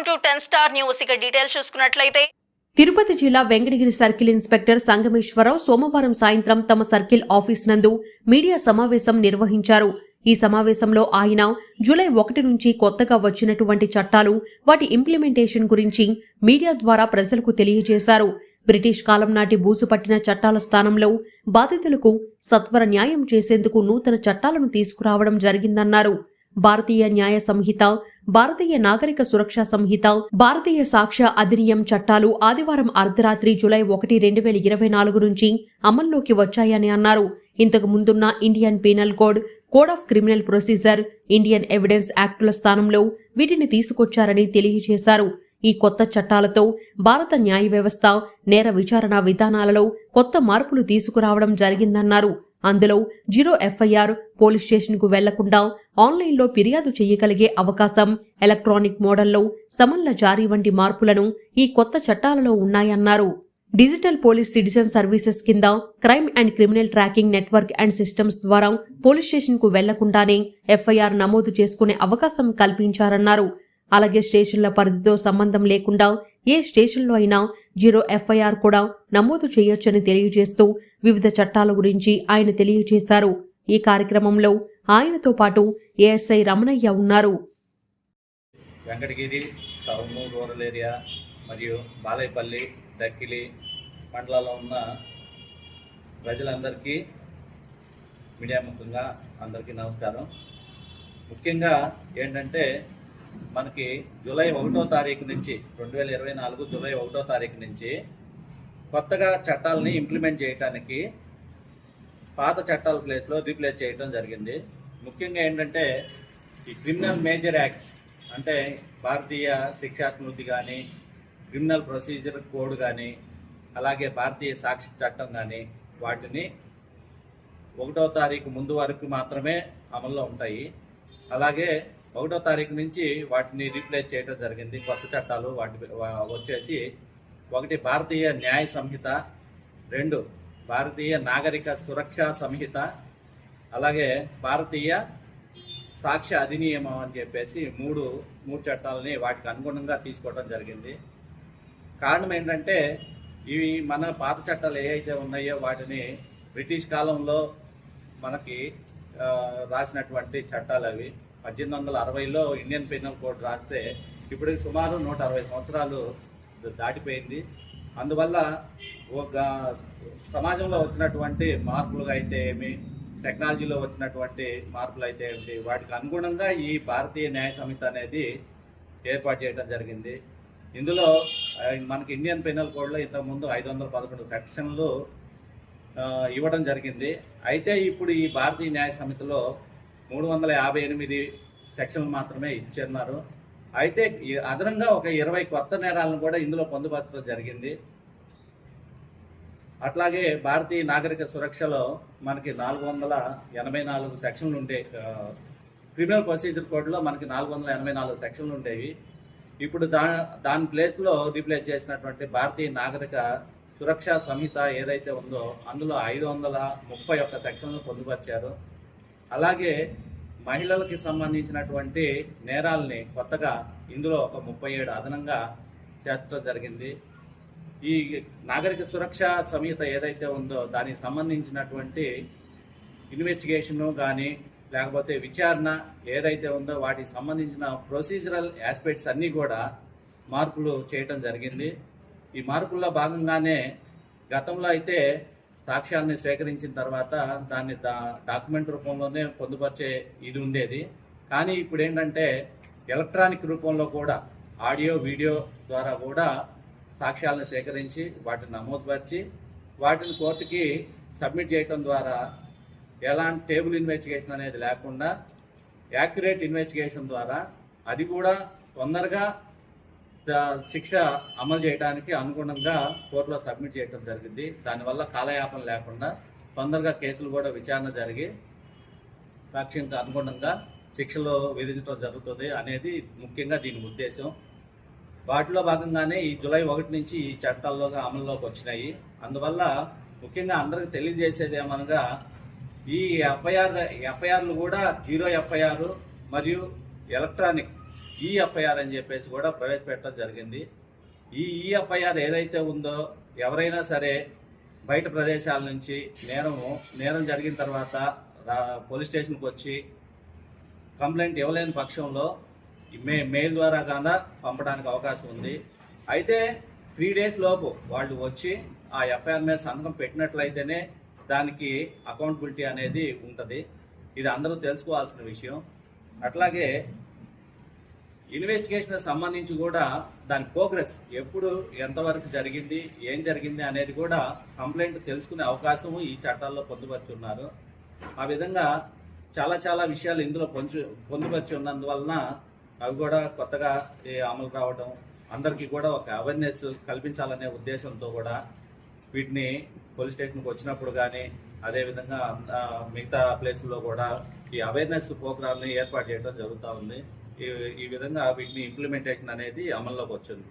Welcome to 10 star news. ఇక details చూసుకున్నట్లయితే తిరుపతి జిల్లా వెంకటగిరి సర్కిల్ ఇన్స్పెక్టర్ సంగమేశ్వరరావు సోమవారం సాయంత్రం తమ సర్కిల్ ఆఫీస్ నందు మీడియా సమావేశం నిర్వహించారు. ఈ సమావేశంలో ఆయన జూలై 1 నుంచి కొత్తగా వచ్చినటువంటి చట్టాలు, వాటి ఇంప్లిమెంటేషన్ గురించి మీడియా ద్వారా ప్రజలకు తెలియజేశారు. బ్రిటిష్ కాలం నాటి బూజుపట్టిన చట్టాల స్థానంలో బాధితులకు సత్వర న్యాయం చేసేందుకు నూతన చట్టాలను తీసుకురావడం జరిగిందన్నారు. భారతీయ న్యాయ సంహిత, భారతీయ నాగరిక సురక్షా సంహిత, భారతీయ సాక్ష్య అధినియం చట్టాలు ఆదివారం అర్ధరాత్రి జూలై 1, 2024 నుంచి అమల్లోకి వచ్చాయని అన్నారు. ఇంతకు ముందున్న Indian penal code, code of criminal procedure, Indian evidence యాక్టుల స్థానంలో వీటిని తీసుకొచ్చారని తెలియజేశారు. ఈ కొత్త చట్టాలతో భారత న్యాయ వ్యవస్థ, నేర విచారణ విధానాలలో కొత్త మార్పులు తీసుకురావడం జరిగిందన్నారు. అందులో జీరో ఎఫ్ఐఆర్, పోలీస్ స్టేషన్కు వెళ్లకుండా ఆన్లైన్లో ఫిర్యాదు చేయగలిగే అవకాశం, ఎలక్ట్రానిక్ మోడల్లో సమన్ల జారీ వంటి మార్పులను ఈ కొత్త చట్టాలలో ఉన్నాయన్నారు. డిజిటల్ పోలీస్ సిటిజన్ సర్వీసెస్ కింద crime and criminal tracking network and systems ద్వారా పోలీస్ స్టేషన్కు వెళ్లకుండానే ఎఫ్ఐఆర్ నమోదు చేసుకునే అవకాశం కల్పించారన్నారు. అలాగే స్టేషన్ల పరిధితో సంబంధం లేకుండా ఏ స్టేషన్లో అయినా జీరో ఎఫ్ఐఆర్ కూడా నమోదు చేయొచ్చని తెలియజేస్తూ వివిధ చట్టాల గురించి ఆయన తెలియజేశారు. ఈ కార్యక్రమంలో ఆయనతో పాటు ఏఎస్ఐ రమణయ్య ఉన్నారు. వెంకటగిరి టౌన్, రూరల్ ఏరియా మరియు బాలయపల్లి, దక్కిలి మండలాల్లో ఉన్న ప్రజలందరికీ, మీడియా ముఖ్యంగా అందరికీ నమస్కారం. ముఖ్యంగా ఏంటంటే మనకి జూలై 1వ తారీఖు నుంచి 2024 జూలై 1వ తారీఖు నుంచి కొత్తగా చట్టాలని ఇంప్లిమెంట్ చేయడానికి పాత చట్టాల ప్లేస్లో రీప్లేస్ చేయడం జరిగింది. ముఖ్యంగా ఏంటంటే ఈ క్రిమినల్ మేజర్ యాక్ట్స్ అంటే భారతీయ శిక్షా స్మృతి కానీ, క్రిమినల్ ప్రొసీజర్ కోడ్ కానీ, అలాగే భారతీయ సాక్ష్య చట్టం కానీ వాటిని 1వ తారీఖు ముందు వరకు మాత్రమే అమల్లో ఉంటాయి. అలాగే 1వ తారీఖు నుంచి వాటిని రీప్లేస్ చేయడం జరిగింది. కొత్త చట్టాలు వాటి వచ్చేసి 1 భారతీయ న్యాయ సంహిత, 2 భారతీయ నాగరిక సురక్షా సంహిత, అలాగే భారతీయ సాక్ష్య అధినియమం అని చెప్పేసి మూడు చట్టాలని వాటికి అనుగుణంగా తీసుకోవడం జరిగింది. కారణం ఏంటంటే ఇవి మన పాత చట్టాలు ఏవైతే ఉన్నాయో వాటిని బ్రిటిష్ కాలంలో మనకి రాసినటువంటి చట్టాలు అవి. 1860లో ఇండియన్ పీనల్ కోడ్ రాస్తే ఇప్పుడు సుమారు 160 సంవత్సరాలు దాటిపోయింది. అందువల్ల ఒక సమాజంలో వచ్చినటువంటి మార్పులు అయితే ఏమి, టెక్నాలజీలో వచ్చినటువంటి మార్పులు అయితే ఏమిటి, వాటికి అనుగుణంగా ఈ భారతీయ న్యాయ సంహిత అనేది ఏర్పాటు చేయడం జరిగింది. ఇందులో మనకి ఇండియన్ పీనల్ కోడ్లో ఇంతకుముందు 511 సెక్షన్లు ఇవ్వడం జరిగింది. అయితే ఇప్పుడు ఈ భారతీయ న్యాయ సంహితలో 358 సెక్షన్లు మాత్రమే ఇచ్చున్నారు. అయితే అదనంగా ఒక 20 కొత్త నేరాలను కూడా ఇందులో పొందుపరచడం జరిగింది. అట్లాగే భారతీయ నాగరిక సురక్షలో మనకి 484 సెక్షన్లు ఉండే, క్రిమినల్ ప్రొసీజర్ కోడ్లో మనకి 484 సెక్షన్లు ఉండేవి. ఇప్పుడు దాని ప్లేస్లో రీప్లేస్ చేసినటువంటి భారతీయ నాగరిక సురక్షా సంహిత ఏదైతే ఉందో అందులో 531 సెక్షన్లు పొందుపరిచారు. అలాగే మహిళలకి సంబంధించినటువంటి నేరాలని కొత్తగా ఇందులో ఒక 37 అదనంగా చేర్చడం జరిగింది. ఈ నాగరిక సురక్షా సంహిత ఏదైతే ఉందో దానికి సంబంధించినటువంటి ఇన్వెస్టిగేషను కానీ లేకపోతే విచారణ ఏదైతే ఉందో వాటికి సంబంధించిన ప్రొసీజరల్ ఆస్పెక్ట్స్ అన్నీ కూడా మార్పులు చేయటం జరిగింది. ఈ మార్పుల్లో భాగంగానే గతంలో అయితే సాక్ష్యాన్ని స్వీకరించిన తర్వాత దాన్ని డాక్యుమెంట్ రూపంలోనే పొందుపరిచే ఇది ఉండేది. కానీ ఇప్పుడు ఏంటంటే ఎలక్ట్రానిక్ రూపంలో కూడా ఆడియో, వీడియో ద్వారా కూడా సాక్ష్యాలను సేకరించి వాటిని నమోదుపరిచి వాటిని కోర్టుకి సబ్మిట్ చేయడం ద్వారా ఎలాంటి టేబుల్ ఇన్వెస్టిగేషన్ అనేది లేకుండా యాక్యురేట్ ఇన్వెస్టిగేషన్ ద్వారా అది కూడా తొందరగా శిక్ష అమలు చేయడానికి అనుగుణంగా కోర్టులో సబ్మిట్ చేయడం జరిగింది. దానివల్ల కాలయాపన లేకుండా తొందరగా కేసులు కూడా విచారణ జరిగి సాక్ష్యంతో అనుగుణంగా శిక్షలు విధించడం జరుగుతుంది అనేది ముఖ్యంగా దీని ఉద్దేశం. వాటిలో భాగంగానే ఈ జూలై 1 నుంచి ఈ చట్టాల్లోగా అమల్లోకి వచ్చినాయి. అందువల్ల ముఖ్యంగా అందరికి తెలియజేసేది ఏమనగా ఈ ఎఫ్ఐఆర్లు కూడా జీరో ఎఫ్ఐఆర్ మరియు ఎలక్ట్రానిక్ ఈఎఫ్ఐఆర్ అని చెప్పేసి కూడా ప్రవేశపెట్టడం జరిగింది. ఈ ఈఎఫ్ఐఆర్ ఏదైతే ఉందో ఎవరైనా సరే బయట ప్రదేశాల నుంచి నేరం జరిగిన తర్వాత పోలీస్ స్టేషన్కి వచ్చి కంప్లైంట్ ఇవ్వలేని పక్షంలో మెయిల్ ద్వారా కన్నా పంపడానికి అవకాశం ఉంది. అయితే 3 days లోపు వాళ్ళు వచ్చి ఆ ఎఫ్ఐఆర్ మీద సంతకం పెట్టినట్లయితేనే దానికి అకౌంటబిలిటీ అనేది ఉంటుంది. ఇది అందరూ తెలుసుకోవాల్సిన విషయం. అట్లాగే ఇన్వెస్టిగేషన్ సంబంధించి కూడా దాని ప్రోగ్రెస్ ఎప్పుడు ఎంతవరకు జరిగింది, ఏం జరిగింది అనేది కూడా కంప్లైంట్ తెలుసుకునే అవకాశము ఈ చట్టాల్లో పొందుపరుచున్నారు. ఆ విధంగా చాలా విషయాలు ఇందులో పొందుపరిచి ఉన్నందువలన అవి కూడా కొత్తగా అమలు రావడం, అందరికీ కూడా ఒక అవేర్నెస్ కల్పించాలనే ఉద్దేశంతో కూడా వీటిని పోలీస్ స్టేషన్కి వచ్చినప్పుడు కానీ అదేవిధంగా మిగతా ప్లేసుల్లో కూడా ఈ అవేర్నెస్ ప్రోగ్రామ్ని ఏర్పాటు చేయడం జరుగుతూ ఉంది. ఈ విధంగా వీటిని ఇంప్లిమెంటేషన్ అనేది అమల్లోకి వచ్చింది.